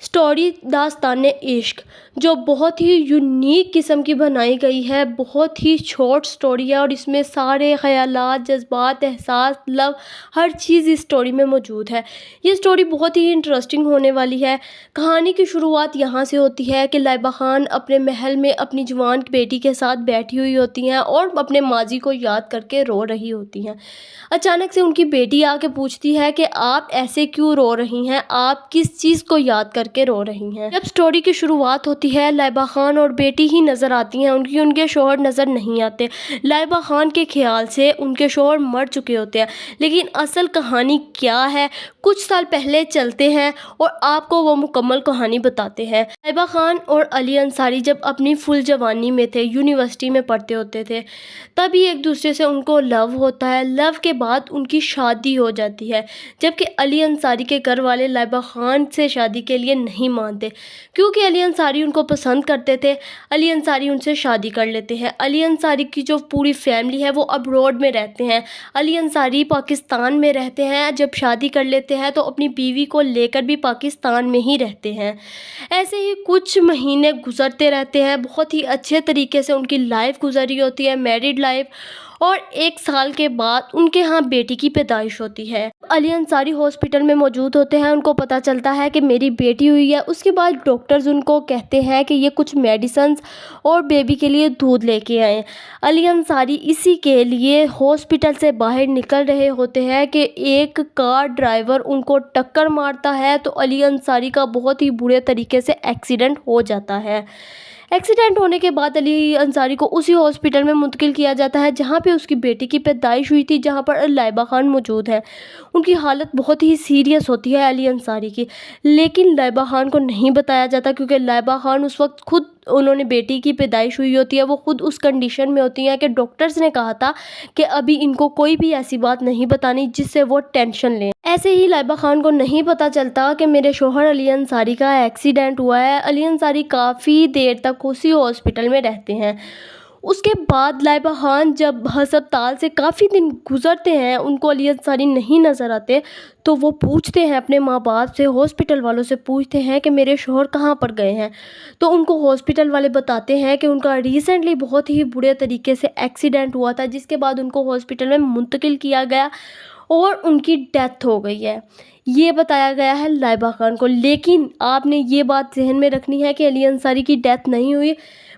Story داستان عشق جو بہت ہی یونیک قسم کی بنائی گئی ہے، بہت ہی شارٹ اسٹوری ہے اور اس میں سارے خیالات، جذبات، احساس، لو، ہر چیز اس اسٹوری میں موجود ہے۔ یہ اسٹوری بہت ہی انٹرسٹنگ ہونے والی ہے۔ کہانی کی شروعات یہاں سے ہوتی ہے کہ لائبہ خان اپنے محل میں اپنی جوان بیٹی کے ساتھ بیٹھی ہوئی ہوتی ہیں اور اپنے ماضی کو یاد کر کے رو رہی ہوتی ہیں۔ اچانک سے ان کی بیٹی آ کے پوچھتی ہے کہ آپ ایسے کیوں رو رہی ہیں، آپ کس چیز کو یاد کر کے رو رہی ہیں۔ جب سٹوری کی شروعات ہوتی ہے، لائبہ خان اور بیٹی ہی نظر آتی ہیں، ان کے شوہر نظر نہیں آتے۔ لائبہ خان کے خیال سے ان کے شوہر مر چکے ہوتے ہیں، لیکن اصل کہانی کیا ہے کچھ سال پہلے چلتے ہیں اور آپ کو وہ مکمل کہانی بتاتے ہیں۔ لائبہ خان اور علی انصاری جب اپنی فل جوانی میں تھے، یونیورسٹی میں پڑھتے ہوتے تھے، تبھی ایک دوسرے سے ان کو لو ہوتا ہے۔ لو کے بعد ان کی شادی ہو جاتی ہے، جبکہ علی انصاری کے گھر والے لائبہ خان سے شادی کے لیے نہیں مانتے، کیونکہ علی انصاری ان کو پسند کرتے تھے۔ علی انصاری ان سے شادی کر لیتے ہیں۔ علی انصاری کی جو پوری فیملی ہے وہ ابروڈ میں رہتے ہیں۔ علی انصاری پاکستان میں رہتے ہیں، جب شادی کر لیتے ہیں تو اپنی بیوی کو لے کر بھی پاکستان میں ہی رہتے ہیں۔ ایسے ہی کچھ مہینے گزرتے رہتے ہیں، بہت ہی اچھے طریقے سے ان کی لائف گزری ہوتی ہے، میرڈ لائف، اور 1 سال کے بعد ان کے ہاں بیٹی کی پیدائش ہوتی ہے۔ علی انصاری ہاسپٹل میں موجود ہوتے ہیں، ان کو پتہ چلتا ہے کہ میری بیٹی ہوئی ہے۔ اس کے بعد ڈاکٹرز ان کو کہتے ہیں کہ یہ کچھ میڈیسنز اور بیبی کے لیے دودھ لے کے آئیں۔ علی انصاری اسی کے لیے ہاسپٹل سے باہر نکل رہے ہوتے ہیں کہ ایک کار ڈرائیور ان کو ٹکر مارتا ہے، تو علی انصاری کا بہت ہی برے طریقے سے ایکسیڈنٹ ہو جاتا ہے۔ ایکسیڈنٹ ہونے کے بعد علی انصاری کو اسی ہاسپٹل میں منتقل کیا جاتا ہے جہاں پہ اس کی بیٹی کی پیدائش ہوئی تھی، جہاں پر لائبہ خان موجود ہے۔ ان کی حالت بہت ہی سیریس ہوتی ہے علی انصاری کی، لیکن لائبہ خان کو نہیں بتایا جاتا، کیونکہ لائبہ خان اس وقت خود، انہوں نے بیٹی کی پیدائش ہوئی ہوتی ہے، وہ خود اس کنڈیشن میں ہوتی ہیں کہ ڈاکٹرز نے کہا تھا کہ ابھی ان کو کوئی بھی ایسی بات نہیں بتانی جس سے وہ ٹینشن لیں۔ ایسے ہی لائبہ خان کو نہیں پتہ چلتا کہ میرے شوہر علی انصاری کا ایکسیڈنٹ ہوا ہے۔ علی انصاری کافی دیر تک اسی ہاسپٹل میں رہتے ہیں۔ اس کے بعد لائبہ خان جب ہسپتال سے کافی دن گزرتے ہیں، ان کو علی انصاری نہیں نظر آتے، تو وہ پوچھتے ہیں اپنے ماں باپ سے، ہاسپٹل والوں سے پوچھتے ہیں کہ میرے شوہر کہاں پر گئے ہیں، تو ان کو ہاسپٹل والے بتاتے ہیں کہ ان کا ریسنٹلی بہت ہی برے طریقے سے ایکسیڈنٹ ہوا تھا، جس کے بعد ان کو ہاسپٹل میں منتقل کیا گیا اور ان کی ڈیتھ ہو گئی ہے۔ یہ بتایا گیا ہے لائبہ خان کو، لیکن آپ نے یہ بات ذہن میں رکھنی ہے کہ علی انصاری کی ڈیتھ نہیں ہوئی،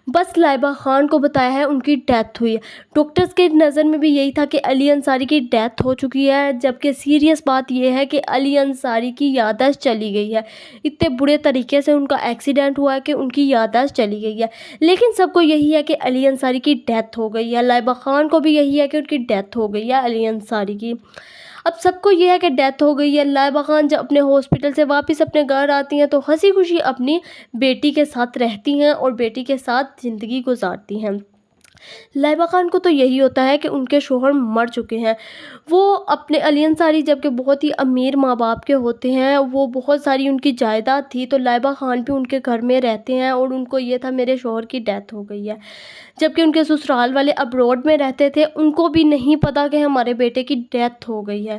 بس لائبہ خان کو بتایا ہے ان کی ڈیتھ ہوئی ہے۔ ڈاکٹرز کے نظر میں بھی یہی تھا کہ علی انصاری کی ڈیتھ ہو چکی ہے، جبکہ سیریس بات یہ ہے کہ علی انصاری کی یادداشت چلی گئی ہے۔ اتنے برے طریقے سے ان کا ایکسیڈنٹ ہوا ہے کہ ان کی یادداشت چلی گئی ہے، لیکن سب کو یہی ہے کہ علی انصاری کی ڈیتھ ہو گئی ہے۔ لائبہ خان کو بھی یہی ہے کہ ان کی ڈیتھ ہو گئی ہے علی انصاری کی۔ اب سب کو یہ ہے کہ ڈیتھ ہو گئی ہے۔ لائبہ خان جب اپنے ہاسپٹل سے واپس اپنے گھر آتی ہیں تو ہنسی خوشی اپنی بیٹی کے ساتھ رہتی ہیں اور بیٹی کے ساتھ زندگی گزارتی ہیں۔ لائبہ خان کو تو یہی ہوتا ہے کہ ان کے شوہر مر چکے ہیں۔ وہ اپنے علی انصاری جب کہ بہت ہی امیر ماں باپ کے ہوتے ہیں، وہ بہت ساری ان کی جائیداد تھی، تو لائبہ خان بھی ان کے گھر میں رہتے ہیں اور ان کو یہ تھا میرے شوہر کی ڈیتھ ہو گئی ہے، جبکہ ان کے سسرال والے ابروڈ میں رہتے تھے، ان کو بھی نہیں پتا کہ ہمارے بیٹے کی ڈیتھ ہو گئی ہے۔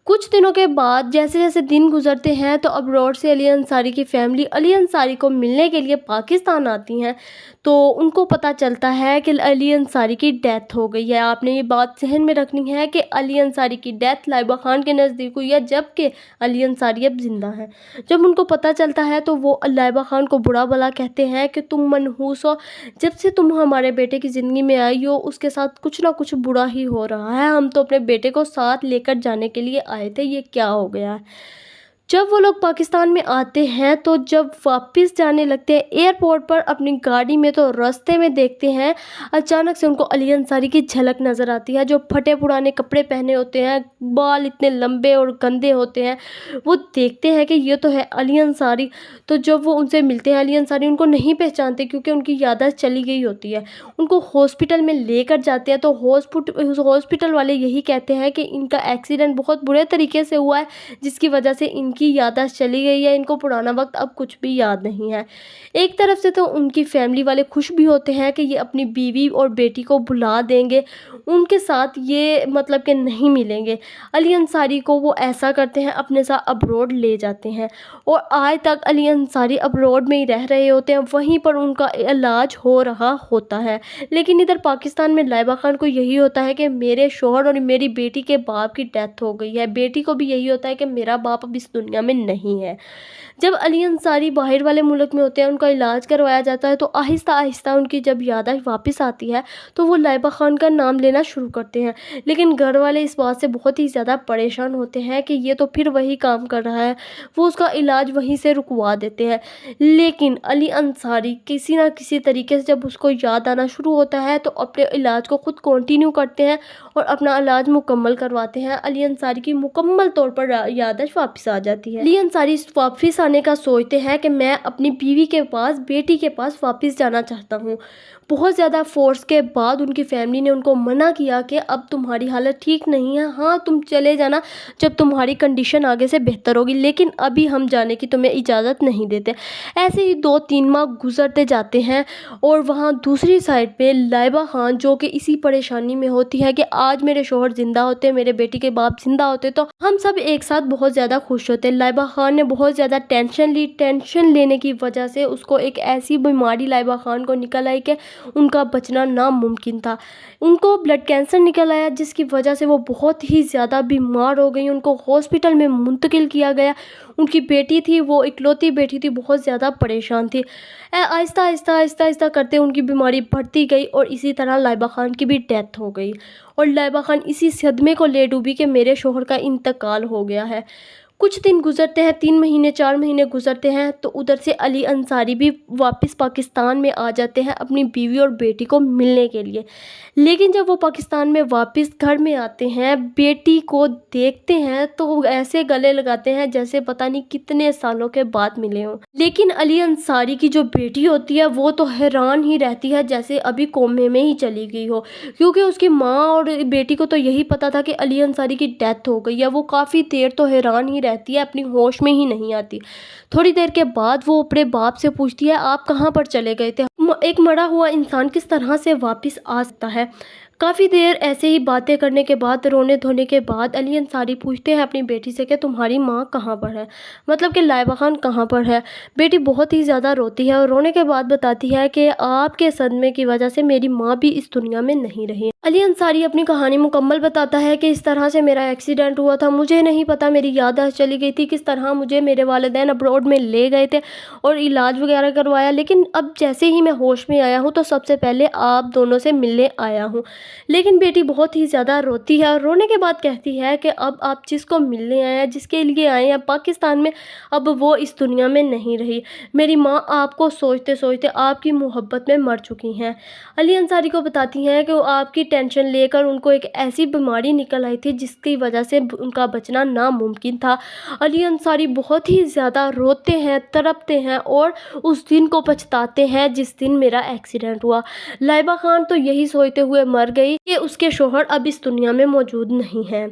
کچھ دنوں کے بعد جیسے جیسے دن گزرتے ہیں تو ابروڈ سے علی انصاری کی فیملی علی انصاری کو ملنے کے لیے پاکستان آتی ہیں، تو ان کو پتہ چلتا ہے کہ علی انصاری کی ڈیتھ ہو گئی ہے۔ آپ نے یہ بات ذہن میں رکھنی ہے کہ علی انصاری کی ڈیتھ لائبہ خان کے نزدیک ہوئی ہے، جبکہ علی انصاری اب زندہ ہیں۔ جب ان کو پتہ چلتا ہے تو وہ لائبہ خان کو برا بھلا کہتے ہیں کہ تم منحوس ہو، جب سے تم ہمارے بیٹے کی زندگی میں آئی ہو اس کے ساتھ کچھ نہ کچھ برا ہی ہو رہا ہے، ہم تو اپنے بیٹے کو ساتھ لے کر جانے کے لیے آئے تھے، یہ کیا ہو گیا ہے۔ جب وہ لوگ پاکستان میں آتے ہیں تو جب واپس جانے لگتے ہیں ایئرپورٹ پر اپنی گاڑی میں، تو راستے میں دیکھتے ہیں اچانک سے ان کو علی انصاری کی جھلک نظر آتی ہے، جو پھٹے پرانے کپڑے پہنے ہوتے ہیں، بال اتنے لمبے اور گندے ہوتے ہیں۔ وہ دیکھتے ہیں کہ یہ تو ہے علی انصاری، تو جب وہ ان سے ملتے ہیں علی انصاری ان کو نہیں پہچانتے کیونکہ ان کی یادداشت چلی گئی ہوتی ہے۔ ان کو ہاسپٹل میں لے کر جاتے ہیں تو ہاسپٹل والے یہی کہتے ہیں کہ ان کا ایکسیڈنٹ بہت برے طریقے سے ہوا ہے، جس کی وجہ سے ان کی یادداشت چلی گئی ہے، ان کو پرانا وقت اب کچھ بھی یاد نہیں ہے۔ ایک طرف سے تو ان کی فیملی والے خوش بھی ہوتے ہیں کہ یہ اپنی بیوی اور بیٹی کو بھلا دیں گے، ان کے ساتھ یہ مطلب کہ نہیں ملیں گے۔ علی انصاری کو وہ ایسا کرتے ہیں، اپنے ساتھ ابروڈ لے جاتے ہیں، اور آج تک علی انصاری ابروڈ میں ہی رہ رہے ہوتے ہیں، وہیں پر ان کا علاج ہو رہا ہوتا ہے۔ لیکن ادھر پاکستان میں لائبہ خان کو یہی ہوتا ہے کہ میرے شوہر اور میری بیٹی کے باپ کی ڈیتھ ہو گئی ہے، بیٹی کو بھی یہی ہوتا ہے کہ میرا باپ اب اس دنیا میں نہیں ہے۔ جب علی انصاری باہر والے ملک میں ہوتے ہیں، ان کا علاج کروایا جاتا ہے، تو آہستہ آہستہ ان کی جب یادداشت واپس آتی ہے تو وہ لائبہ خان کا نام لینا شروع کرتے ہیں، لیکن گھر والے اس بات سے بہت ہی زیادہ پریشان ہوتے ہیں کہ یہ تو پھر وہی کام کر رہا ہے، وہ اس کا علاج وہیں سے رکوا دیتے ہیں۔ لیکن علی انصاری کسی نہ کسی طریقے سے جب اس کو یاد آنا شروع ہوتا ہے تو اپنے علاج کو خود کنٹینیو کرتے ہیں اور اپنا علاج مکمل کرواتے ہیں۔ علی انصاری کی مکمل طور پر یادداشت واپس آ جاتی ہے۔ علی انصاری واپس آنے کا سوچتے ہیں کہ میں اپنی بیوی کے پاس، بیٹی کے پاس واپس جانا چاہتا ہوں۔ بہت زیادہ فورس کے بعد ان کی فیملی نے ان کو منع کیا کہ اب تمہاری حالت ٹھیک نہیں ہے، ہاں تم چلے جانا جب تمہاری کنڈیشن آگے سے بہتر ہوگی، لیکن ابھی ہم جانے کی تمہیں اجازت نہیں دیتے۔ ایسے ہی 2-3 ماہ گزرتے جاتے ہیں، اور وہاں دوسری سائڈ پہ لائبہ خان جو کہ اسی پریشانی میں ہوتی ہے کہ آج میرے شوہر زندہ ہوتے، میرے بیٹی کے باپ زندہ ہوتے تو ہم سب ایک ساتھ بہت زیادہ خوش ہوتے۔ لائبہ خان نے بہت زیادہ ٹینشن لی، ٹینشن لینے کی وجہ سے اس کو ایک ایسی بیماری لائبہ خان کو نکل آئی کہ ان کا بچنا ناممکن تھا۔ ان کو بلڈ کینسر نکل آیا، جس کی وجہ سے وہ بہت ہی زیادہ بیمار ہو گئی، ان کو ہاسپٹل میں منتقل کیا گیا۔ ان کی بیٹی تھی، وہ اکلوتی بیٹی تھی، بہت زیادہ پریشان تھی۔ آہستہ آہستہ آہستہ آہستہ کرتے ان کی بیماری بڑھتی گئی، اور اسی طرح لائبہ خان کی بھی ڈیتھ ہو گئی، اور لائبہ خان اسی صدمے کو لے ڈوبی کہ میرے شوہر کا انتقال ہو گیا ہے۔ کچھ دن گزرتے ہیں، 3 مہینے 4 مہینے گزرتے ہیں، تو ادھر سے علی انصاری بھی واپس پاکستان میں آ جاتے ہیں اپنی بیوی اور بیٹی کو ملنے کے لیے۔ لیکن جب وہ پاکستان میں واپس گھر میں آتے ہیں، بیٹی کو دیکھتے ہیں تو وہ ایسے گلے لگاتے ہیں جیسے پتہ نہیں کتنے سالوں کے بعد ملے ہوں۔ لیکن علی انصاری کی جو بیٹی ہوتی ہے وہ تو حیران ہی رہتی ہے، جیسے ابھی کومے میں ہی چلی گئی ہو، کیونکہ اس کی ماں اور بیٹی کو تو یہی پتا تھا کہ علی انصاری کی ڈیتھ ہو گئی ہے۔ وہ کافی دیر تو حیران ہی رہتی ہے، اپنی ہوش میں ہی نہیں آتی۔ تھوڑی دیر کے بعد وہ اپنے باپ سے پوچھتی ہے، آپ کہاں پر چلے گئے تھے؟ ایک مرا ہوا انسان کس طرح سے واپس آ سکتا ہے؟ کافی دیر ایسے ہی باتیں کرنے کے بعد، رونے دھونے کے بعد، علی انصاری پوچھتے ہیں اپنی بیٹی سے کہ تمہاری ماں کہاں پر ہے، مطلب کہ لائبہ خان کہاں پر ہے؟ بیٹی بہت ہی زیادہ روتی ہے، اور رونے کے بعد بتاتی ہے کہ آپ کے صدمے کی وجہ سے میری ماں بھی اس دنیا میں نہیں رہی۔ علی انصاری اپنی کہانی مکمل بتاتا ہے کہ اس طرح سے میرا ایکسیڈنٹ ہوا تھا، مجھے نہیں پتا، میری یادداشت چلی گئی تھی، کس طرح مجھے میرے والدین ابروڈ میں لے گئے تھے اور علاج وغیرہ کروایا، لیکن اب جیسے ہی میں ہوش میں آیا ہوں تو سب سے پہلے آپ دونوں سے ملنے آیا ہوں۔ لیکن بیٹی بہت ہی زیادہ روتی ہے، اور رونے کے بعد کہتی ہے کہ اب آپ جس کو ملنے آئے ہیں، جس کے لیے آئے ہیں پاکستان میں، اب وہ اس دنیا میں نہیں رہی۔ میری ماں آپ کو سوچتے سوچتے آپ کی محبت میں مر چکی ہیں۔ علی انصاری کو بتاتی ہیں کہ وہ آپ کی ٹینشن لے کر ان کو ایک ایسی بیماری نکل آئی تھی جس کی وجہ سے ان کا بچنا ناممکن تھا۔ علی انصاری بہت ہی زیادہ روتے ہیں، تڑپتے ہیں، اور اس دن کو پچھتاتے ہیں جس دن میرا ایکسیڈنٹ ہوا۔ لائبہ خان تو یہی سوچتے ہوئے مر گئی کہ اس کے شوہر اب اس دنیا میں موجود نہیں ہیں۔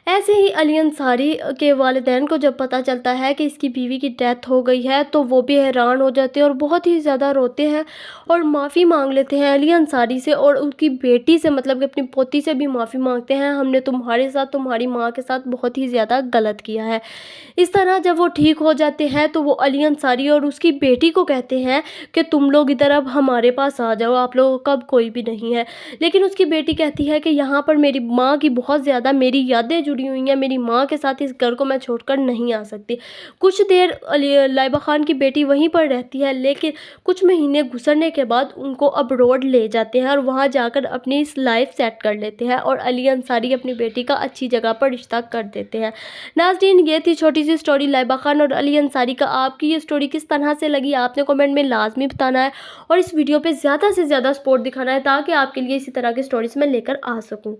ایسے ہی علی انصاری کے والدین کو جب پتہ چلتا ہے کہ اس کی بیوی کی ڈیتھ ہو گئی ہے تو وہ بھی حیران ہو جاتے ہیں اور بہت ہی زیادہ روتے ہیں اور معافی مانگ لیتے ہیں علی انصاری سے اور ان کی بیٹی سے، مطلب کہ اپنی پوتی سے بھی معافی مانگتے ہیں، ہم نے تمہارے ساتھ، تمہاری ماں کے ساتھ بہت ہی زیادہ غلط کیا ہے۔ اس طرح جب وہ ٹھیک ہو جاتے ہیں تو وہ علی انصاری اور اس کی بیٹی کو کہتے ہیں کہ تم لوگ ادھر اب ہمارے پاس آ جاؤ، آپ لوگوں کا اب کوئی بھی نہیں ہے۔ لیکن اس کی بیٹی کہتی ہے کہ یہاں پر میری ماں کی بہت زیادہ میری یادیں جڑی ہوئی ہیں، میری ماں کے ساتھ اس گھر کو میں چھوڑ کر نہیں آ سکتی۔ کچھ دیر لائبہ خان کی بیٹی وہیں پر رہتی ہے، لیکن کچھ مہینے گزرنے کے بعد ان کو ابروڈ لے جاتے ہیں اور وہاں جا کر اپنی لائف سیٹ کر لیتے ہیں اور علی انصاری اپنی بیٹی کا اچھی جگہ پر رشتہ کر دیتے ہیں۔ ناظرین، یہ تھی چھوٹی سی سٹوری لائبہ خان اور علی انصاری کا۔ آپ کی یہ سٹوری کس طرح سے لگی آپ نے کمنٹ میں لازمی بتانا ہے اور اس ویڈیو پہ زیادہ سے زیادہ سپورٹ دکھانا ہے تاکہ آپ کے لیے اسی طرح کی سٹوریز میں لے کر آ سکوں۔